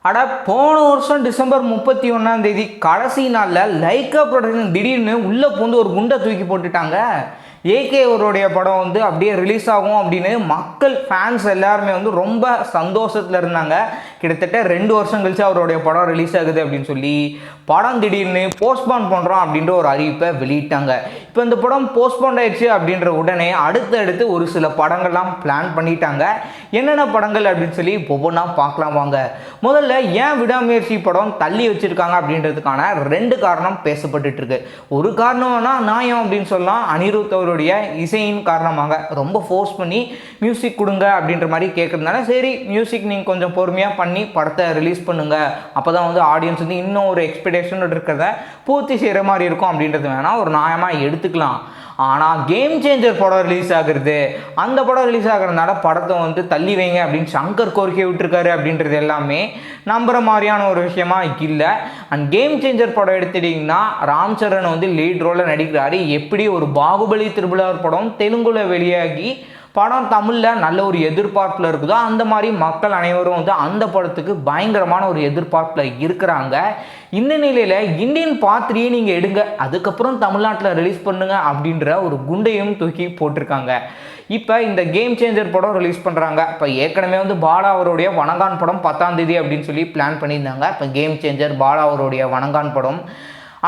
அட போன வருஷம் டிசம்பர் 31 கடைசி நாளில் லைக்கா ப்ரொடக்ஷன் திடீர்னு உள்ளே பூந்து ஒரு குண்டை தூக்கி போட்டுட்டாங்க. ஏகே அவருடைய படம் வந்து அப்படியே ரிலீஸ் ஆகும் அப்படின்னு மக்கள் ஃபேன்ஸ் எல்லாருமே வந்து ரொம்ப சந்தோஷத்தில் இருந்தாங்க. கிட்டத்தட்ட 2 வருஷம் கழிச்சு அவருடைய படம் ரிலீஸ் ஆகுது அப்படின்னு சொல்லி படம் திடீர்னு போஸ்ட்போன் பண்ணுறோம் அப்படின்ற ஒரு அறிவிப்பை வெளியிட்டாங்க. இப்போ இந்த படம் போஸ்ட்போன் ஆயிடுச்சு அப்படின்ற உடனே அடுத்தடுத்து ஒரு சில படங்கள்லாம் பிளான் பண்ணிட்டாங்க. என்னென்ன படங்கள் அப்படின்னு சொல்லி ஒவ்வொன்றா பார்க்கலாம் வாங்க. முதல்ல ஏன் விடாமுயற்சி படம் தள்ளி வச்சுருக்காங்க அப்படின்றதுக்கான 2 காரணம் பேசப்பட்டுட்டு இருக்கு. ஒரு காரணம்னா நியாயம் அப்படின்னு சொல்லலாம். அனிருத் அவருடைய இசையின் காரணமாக ரொம்ப ஃபோர்ஸ் பண்ணி மியூசிக் கொடுங்க அப்படின்ற மாதிரி கேட்குறதுனால சரி மியூசிக் நீங்கள் கொஞ்சம் பொறுமையாக பண்ணி படத்தை ரிலீஸ் பண்ணுங்க, அப்போ தான் வந்து ஆடியன்ஸ் வந்து இன்னும் ஒரு எக்ஸ்பெக்டேஷன் இருக்கிறத பூர்த்தி செய்கிற மாதிரி இருக்கும் அப்படின்றது வேணால் ஒரு நியாயமாக எடுத்துக்கலாம். ஆனால் கேம் சேஞ்சர் படம் ரிலீஸ் ஆகுறது, அந்த படம் ரிலீஸ் ஆகிறதுனால படத்தை வந்து தள்ளி வைங்க அப்படின்னு சங்கர் கோரிக்கை விட்டுருக்காரு அப்படின்றது எல்லாமே நம்புகிற மாதிரியான ஒரு விஷயமா இல்லை. அண்ட் கேம் சேஞ்சர் படம் எடுத்துட்டிங்கன்னா ராம் சரண் வந்து லீட் ரோலில் நடிக்கிறாரு. எப்படி ஒரு பாகுபலி திருவிழார் படம் தெலுங்குல வெளியாகி படம் தமிழில் நல்ல ஒரு எதிர்பார்ப்பில் இருக்குதோ அந்த மாதிரி மக்கள் அனைவரும் வந்து அந்த படத்துக்கு பயங்கரமான ஒரு எதிர்பார்ப்பில் இருக்கிறாங்க. இந்த நிலையில் இந்தியன் பார்ட் 3 நீங்கள் எடுங்க, அதுக்கப்புறம் தமிழ்நாட்டில் ரிலீஸ் பண்ணுங்க அப்படின்ற ஒரு குண்டையும் தூக்கி போட்டிருக்காங்க. இப்போ இந்த கேம் சேஞ்சர் படம் ரிலீஸ் பண்ணுறாங்க. இப்போ ஏற்கனவே வந்து பாலா அவருடைய வணங்கான் படம் 10ஆம் தேதி அப்படின்னு சொல்லி பிளான் பண்ணியிருந்தாங்க. இப்போ கேம் சேஞ்சர் பாலா அவருடைய வணங்கான் படம்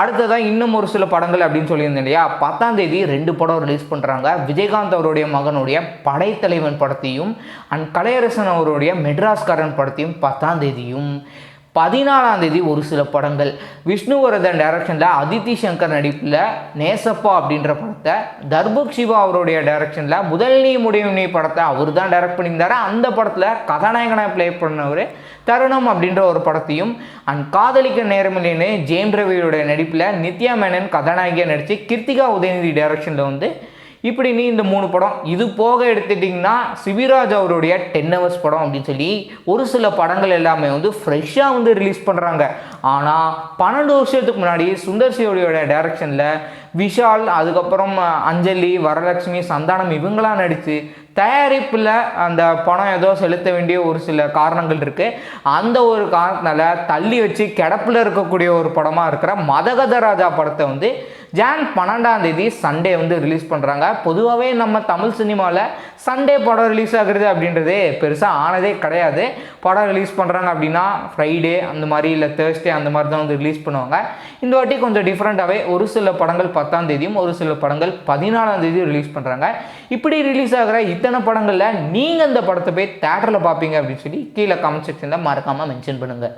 அடுத்ததான் இன்னும் ஒரு சில படங்கள் அப்படின்னு சொல்லியிருந்தேன் இல்லையா. 10ஆம் தேதி 2 படம் ரிலீஸ் பண்ணுறாங்க. விஜயகாந்த் அவருடைய மகனுடைய படைத்தலைவன் படத்தையும் அண்ட் கலையரசன் அவருடைய மெட்ராஸ்காரன் படத்தையும் 10ஆம் தேதியும் 14ஆம் தேதி ஒரு சில படங்கள் விஷ்ணுவர்தன் டைரக்ஷனில் அதித்தி சங்கர் நடிப்பில் நேசப்பா அப்படின்ற படத்தை, தர்புக் சிவா அவருடைய டைரக்ஷனில் முதல் நீ முடியும் நீ படத்தை அவர் தான் டைரக்ட் பண்ணியிருந்தார். அந்த படத்தில் கதாநாயகனாக ப்ளே பண்ணவர் தருணம் அப்படின்ற ஒரு படத்தையும் அண்ட் காதலிக்க நேரமில்லைன்னு ஜெயம் ரவியோடைய நடிப்பில் நித்யா மேனன் கதாநாயகியாக நடித்து கிருத்திகா உதயநிதி டைரக்ஷனில் வந்து இப்படி நீ இந்த 3 படம் இது போக எடுத்துட்டிங்கன்னா சிவிராஜ் அவருடைய 10 hours படம் அப்படின்னு சொல்லி ஒரு சில படங்கள் எல்லாமே வந்து ஃப்ரெஷ்ஷாக வந்து ரிலீஸ் பண்ணுறாங்க. ஆனால் 12 வருஷத்துக்கு முன்னாடி சுந்தர் சியோட டைரக்ஷனில் விஷால், அதுக்கப்புறம் அஞ்சலி, வரலட்சுமி, சந்தானம் இவங்களாம் நடித்து தயாரிப்பில் அந்த பணம் ஏதோ செலுத்த வேண்டிய ஒரு சில காரணங்கள் இருக்குது. அந்த ஒரு காரணத்தினால தள்ளி வச்சு கிடப்பில் இருக்கக்கூடிய ஒரு படமாக இருக்கிற மதகத ராஜா படத்தை வந்து ஜான் 12ஆம் தேதி சண்டே வந்து ரிலீஸ் பண்ணுறாங்க. பொதுவாகவே நம்ம தமிழ் சினிமாவில் சண்டே படம் ரிலீஸ் ஆகுறது அப்படின்றது பெருசாக ஆனதே கிடையாது. படம் ரிலீஸ் பண்ணுறாங்க அப்படின்னா ஃப்ரைடே அந்த மாதிரி இல்லை தேர்ஸ்டே அந்த மாதிரி தான் வந்து ரிலீஸ் பண்ணுவாங்க. இந்த வாட்டி கொஞ்சம் டிஃப்ரெண்ட்டாகவே ஒரு சில படங்கள் 10ஆம் தேதியும் ஒரு சில படங்கள் 14ஆம் தேதியும் ரிலீஸ் பண்ணுறாங்க. இப்படி ரிலீஸ் ஆகிற இத்தனை படங்களில் நீங்கள் இந்த படத்தை போய் தேட்டரில் பார்ப்பீங்க அப்படின்னு சொல்லி கீழே கமெண்ட் செக்ஷனில் மறக்காமல் மென்ஷன் பண்ணுங்கள்.